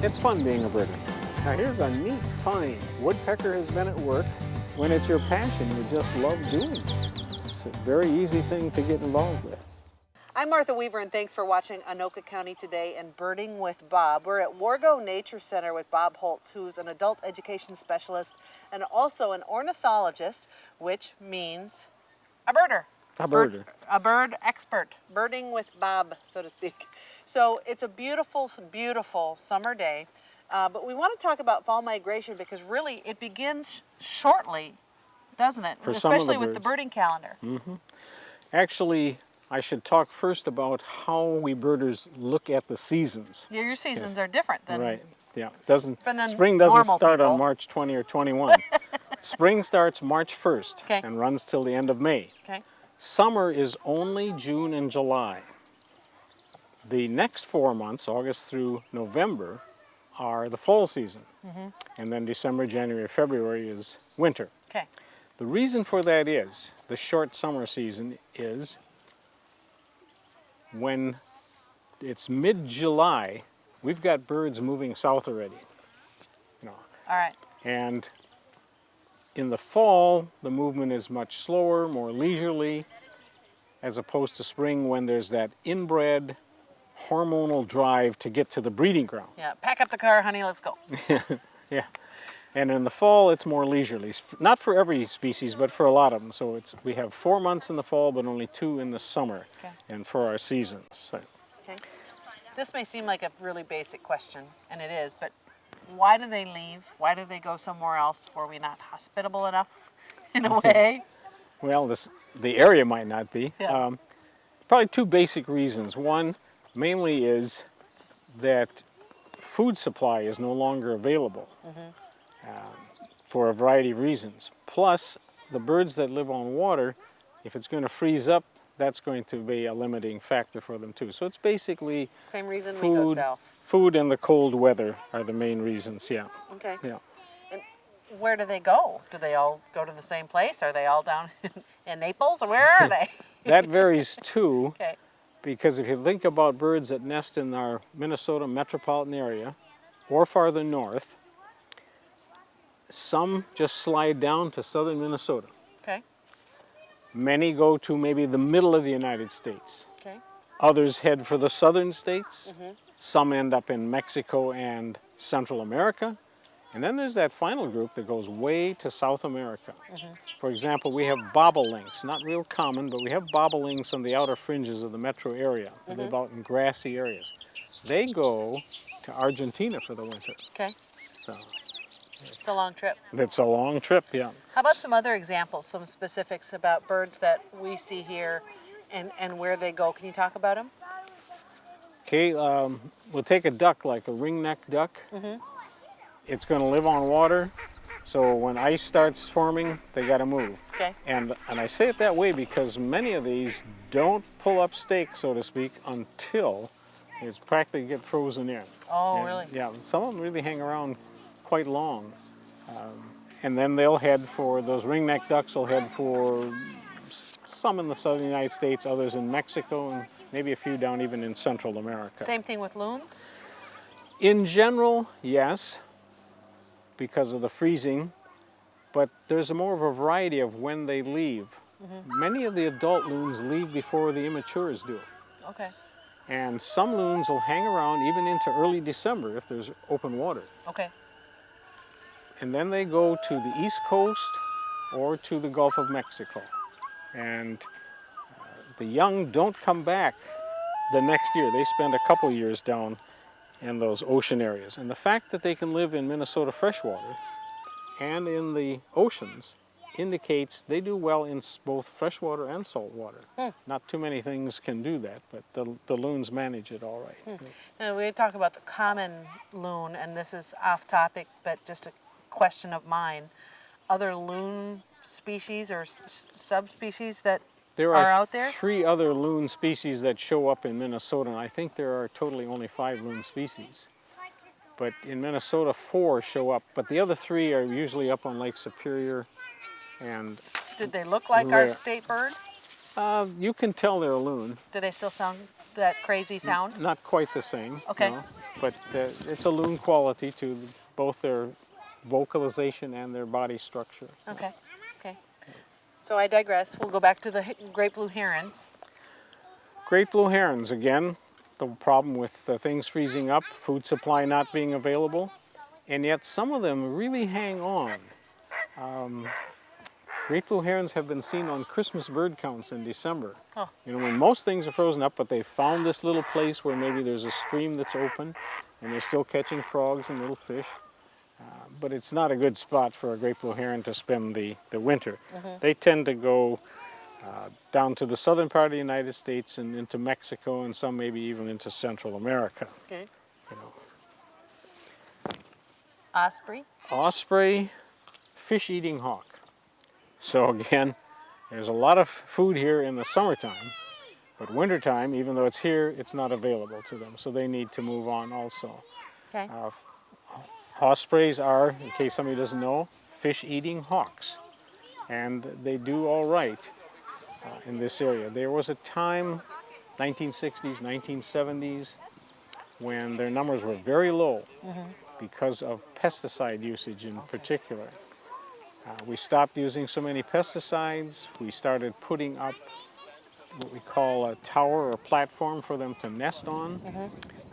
It's fun being a birder. Now here's a neat find. Woodpecker has been at work. When it's your passion, you just love doing it. It's a very easy thing to get involved with. I'm Martha Weaver, and thanks for watching Anoka County Today and Birding with Bob. We're at Wargo Nature Center with Bob Holtz, who's an adult education specialist and also an ornithologist, which means a birder. A birder. A bird expert. Birding with Bob, so to speak. So it's a beautiful, beautiful summer day, but we want to talk about fall migration because really it begins shortly, doesn't it? For some of the Especially with the birds. birding calendar. Actually, I should talk first about how we birders look at the seasons. Your seasons are different than Right, yeah. than Spring doesn't normal start people. on March 20 or 21. Spring starts March 1st Okay. and runs till the end of May. Okay. Summer is only June and July. The next 4 months, August through November, are the fall season. And then December, January, February is winter. Okay. The reason for that is, the short summer season is, when it's mid-July, we've got birds moving south already. You know, All right. and in the fall, the movement is much slower, more leisurely, as opposed to spring when there's that inbred hormonal drive to get to the breeding ground. Yeah. Pack up the car, honey. Let's go. Yeah. And in the fall, it's more leisurely. Not for every species, but for a lot of them. So we have 4 months in the fall, but only 2 in the summer, Okay. and for our seasons. So, Okay. This may seem like a really basic question, and it is, but why do they leave? Why do they go somewhere else? Were we not hospitable enough in a way? well, the area might not be. Yeah. Probably 2 basic reasons. One, mainly is that food supply is no longer available for a variety of reasons. Plus, the birds that live on water, if it's going to freeze up, that's going to be a limiting factor for them too. So it's basically Same reason we go south. food and the cold weather are the main reasons, yeah. Okay. Yeah. And where do they go? Do they all go to the same place? Are they all down in Naples? Or where are they? That varies too, Okay. because if you think about birds that nest in our Minnesota metropolitan area or farther north, some just slide down to southern Minnesota. Okay. Many go to maybe the middle of the United States. Okay. Others head for the southern states. Some end up in Mexico and Central America. And then there's that final group that goes way to South America. For example, we have bobolinks, not real common, but we have bobolinks on the outer fringes of the metro area. They live out in grassy areas. They go to Argentina for the winter. Okay. So It's a long trip. it's a long trip, yeah. How about some other examples, some specifics about birds that we see here and where they go? Can you talk about them? Okay, we'll take a duck, like a ringneck duck. It's going to live on water, so when ice starts forming, they got to move. Okay. And I say it that way because many of these don't pull up stakes, so to speak, until it's practically get frozen in. Oh, And, really? Yeah, some of them really hang around quite long. And then they'll head for, those ringneck ducks will head for some in the southern United States, others in Mexico, and maybe a few down even in Central America. Same thing with loons? In general, yes, because of the freezing, but there's more of a variety of when they leave. Many of the adult loons leave before the immatures do. Okay. And some loons will hang around even into early December if there's open water. Okay. And then they go to the East Coast or to the Gulf of Mexico. And the young don't come back the next year. They spend a couple years down in those ocean areas. And the fact that they can live in Minnesota freshwater and in the oceans indicates they do well in both freshwater and saltwater. Not too many things can do that, but the loons manage it all right. Now, we talk about the common loon, and this is off topic, but just a question of mine. Other loon species or subspecies that There are are out there? 3 other loon species that show up in Minnesota, and I think there are totally only 5 loon species. But in Minnesota, 4 show up, but the other 3 are usually up on Lake Superior. And Did they look like our Rare. state bird? you can tell they're a loon. Do they still sound that crazy sound? Not quite the same. Okay. no. but it's a loon quality to both their vocalization and their body structure. Okay. Okay. So I digress. We'll go back to the great blue herons. Great blue herons, again, the problem with things freezing up, food supply not being available, and yet some of them really hang on. Great blue herons have been seen on Christmas bird counts in December. Oh. You know, when most things are frozen up, but they found this little place where maybe there's a stream that's open, and they're still catching frogs and little fish. But it's not a good spot for a great blue heron to spend the winter. They tend to go down to the southern part of the United States and into Mexico, and some maybe even into Central America. Okay. You know. Osprey. Osprey, fish-eating hawk. So again, there's a lot of food here in the summertime, but wintertime, even though it's here, it's not available to them. So they need to move on also. Okay. Ospreys are, in case somebody doesn't know, fish-eating hawks. And they do all right in this area. There was a time, 1960s, 1970s, when their numbers were very low because of pesticide usage in particular. We stopped using so many pesticides. We started putting up what we call a tower or platform for them to nest on,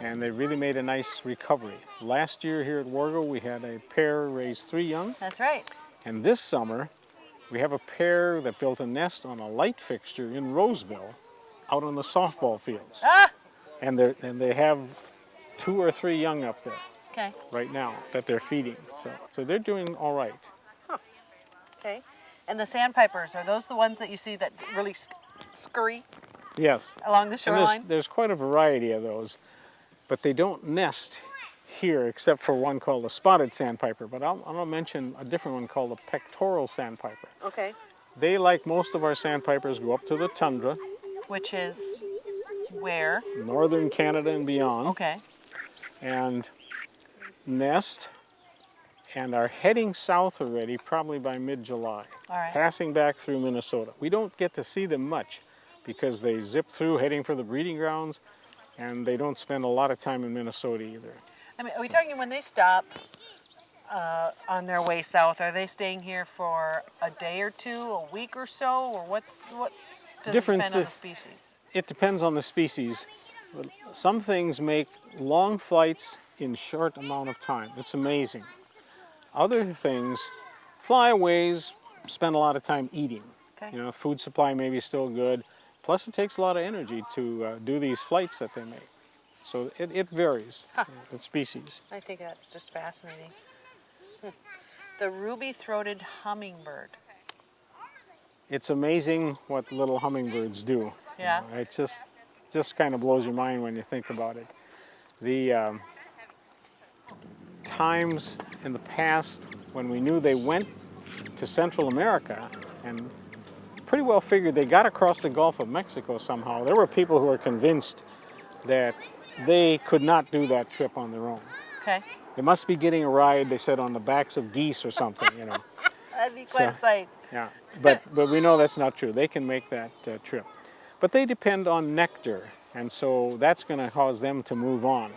and they really made a nice recovery. Last year here at Wargo, we had a pair raise 3 young. That's right. And this summer, we have a pair that built a nest on a light fixture in Roseville out on the softball fields. Ah! And they have 2 or 3 young up there Okay. right now that they're feeding. So they're doing all right. Okay. And the sandpipers, are those the ones that you see that really scurry Yes. along the And shoreline? there's quite a variety of those, but they don't nest here except for one called a spotted sandpiper. But I'm going to mention a different one called a pectoral sandpiper. Okay. They, like most of our sandpipers, go up to the tundra, Which is where? northern Canada and beyond, Okay. and nest, and are heading south already, probably by mid-July, All right. passing back through Minnesota. We don't get to see them much because they zip through heading for the breeding grounds, and they don't spend a lot of time in Minnesota either. I mean, are we talking when they stop on their way south? Are they staying here for a day or two, a week or so, or what does Different it depend on the species? It depends on the species. But some things make long flights in short amount of time. It's amazing. Other things, flyaways, spend a lot of time eating. Okay. You know, food supply may be still good. Plus, it takes a lot of energy to do these flights that they make. So it varies with species. I think that's just fascinating. The ruby-throated hummingbird. It's amazing what little hummingbirds do. Yeah. You know, it just kind of blows your mind when you think about it. The times in the past when we knew they went to Central America and pretty well figured they got across the Gulf of Mexico somehow, there were people who were convinced that they could not do that trip on their own. Okay. They must be getting a ride, they said, on the backs of geese or something, you know. That'd be quite a sight. Yeah, but we know that's not true. They can make that trip. But they depend on nectar, and so that's going to cause them to move on.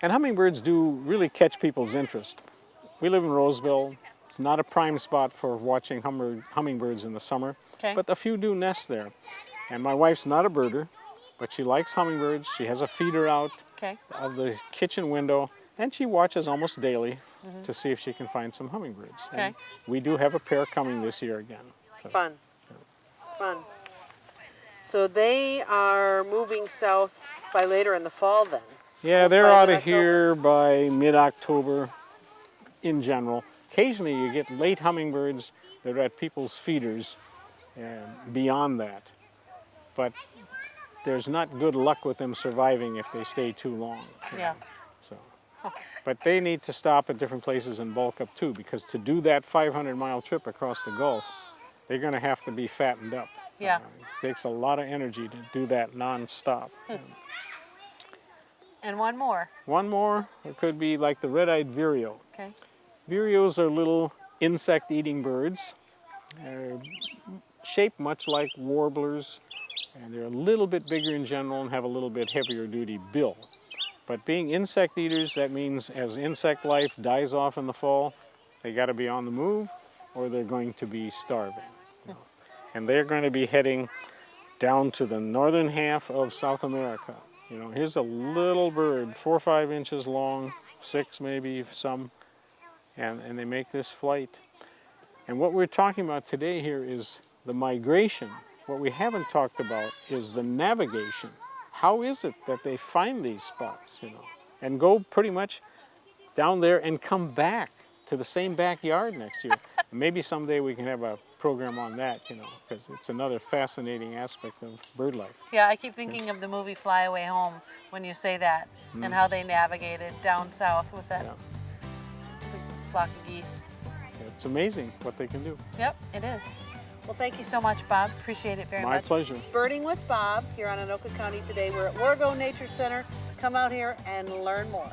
And hummingbirds do really catch people's interest. We live in Roseville. It's not a prime spot for watching hummingbirds in the summer, Okay. but a few do nest there. And my wife's not a birder, but she likes hummingbirds. She has a feeder out Okay. of the kitchen window, and she watches almost daily to see if she can find some hummingbirds. Okay. And we do have a pair coming this year again. So, Fun. Fun. So they are moving south by later in the fall then? yeah, Almost they're by out of mid-October? here by mid-October in general. Occasionally you get late hummingbirds that are at people's feeders and beyond that. But there's not good luck with them surviving if they stay too long. Yeah. So, but they need to stop at different places and bulk up too, because to do that 500-mile trip across the Gulf, they're going to have to be fattened up. Yeah. It takes a lot of energy to do that non-stop. And one more. One more, it could be like the red-eyed vireo. Okay. Vireos are little insect-eating birds. They're shaped much like warblers, and they're a little bit bigger in general and have a little bit heavier duty bill. But being insect eaters, that means as insect life dies off in the fall, they got to be on the move or they're going to be starving. You know. And they're going to be heading down to the northern half of South America. You know, here's a little bird, 4 or 5 inches long, 6 maybe some, and they make this flight. And what we're talking about today here is the migration. What we haven't talked about is the navigation. How is it that they find these spots, you know, and go pretty much down there and come back to the same backyard next year? Maybe someday we can have a program on that, you know, because it's another fascinating aspect of bird life. Yeah, I keep thinking of the movie Fly Away Home when you say that, and how they navigated down south with that big flock of geese. It's amazing what they can do. Yep, it is. Well, thank you so much, Bob. Appreciate it very much. My pleasure. Birding with Bob here on Anoka County today. We're at Wargo Nature Center. Come out here and learn more.